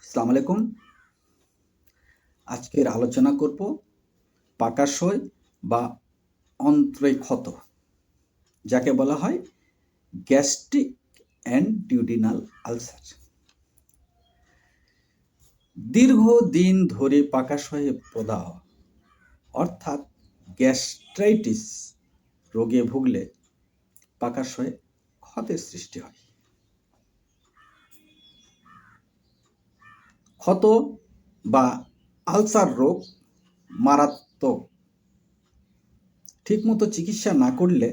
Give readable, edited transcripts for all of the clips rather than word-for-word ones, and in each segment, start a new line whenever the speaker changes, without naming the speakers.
আসসালামু আলাইকুম। আজকের আলোচনা করব পাকাশয় বা অন্ত্রে ক্ষত, যাকে বলা হয় গ্যাস্ট্রিক অ্যান্ড ডিউডিনাল আলসার। দীর্ঘদিন ধরে পাকাশয়ে প্রদাহ অর্থাৎ গ্যাস্ট্রাইটিস রোগে ভুগলে পাকাশয়ে ক্ষতের সৃষ্টি হয়। ক্ষত বা আলসার রোগ মারাত্মক, ঠিকমতো চিকিৎসা না করলে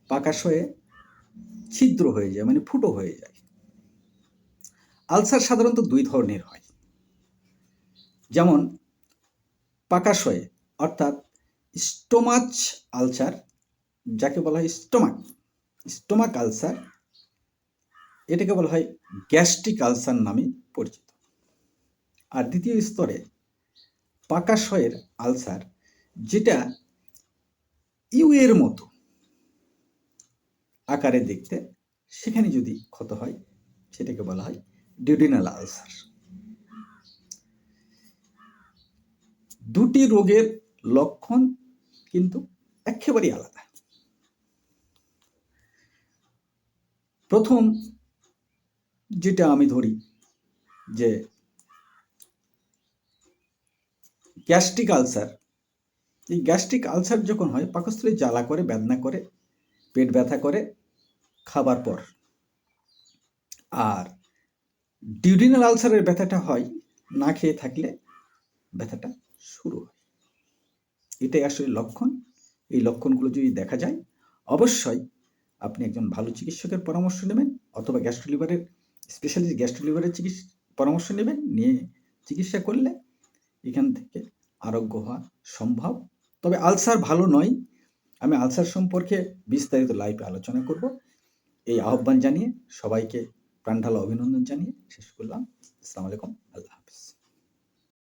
পাকাশয়ে ছিদ্র হয়ে যায়, মানে ফুটো হয়ে যায়। আলসার সাধারণত দুই ধরনের হয়, যেমন পাকাশয়ে অর্থাৎ স্টোমাচ আলসার, যাকে বলা হয় স্টোমাক আলসার, এটাকে বলা হয় গ্যাস্ট্রিক আলসার নামে পরিচিত। আর দ্বিতীয় স্তরে পাকাশয়ের আলসার, যেটা ইউএর মতো আকারে দেখতে, সেখানে যদি ক্ষত হয় সেটাকে বলা হয় ডিউডিনাল আলসার। দুটি রোগের লক্ষণ কিন্তু একেবারেই আলাদা। প্রথম যেটা আমি ধরি যে গ্যাস্ট্রিক আলসার, এই গ্যাস্ট্রিক আলসার যখন হয় পাকস্থলী জ্বালা করে, বেদনা করে, পেট ব্যথা করে খাবার পর। আর ডিউডিনাল আলসারের ব্যথাটা হয় না খেয়ে থাকলে ব্যথাটা শুরু হয়। এটাই আসলে লক্ষণ। এই লক্ষণগুলো যদি দেখা যায়, অবশ্যই আপনি একজন ভালো চিকিৎসকের পরামর্শ নেবেন, অথবা গ্যাস্ট্রোলিভারের স্পেশালিস্ট গ্যাস্ট্রোলিভারের পরামর্শ নেবেন। নিয়ে চিকিৎসা করলে এখান থেকে আরোগ্য হওয়া সম্ভব। তবে আলসার ভালো নয়। আমি আলসার সম্পর্কে বিস্তারিত লাইভে আলোচনা করব। এই আহ্বান জানিয়ে সবাইকে প্রাণঢালা অভিনন্দন জানিয়ে শেষ করলাম। আসসালামু আলাইকুম, আল্লাহ হাফিজ।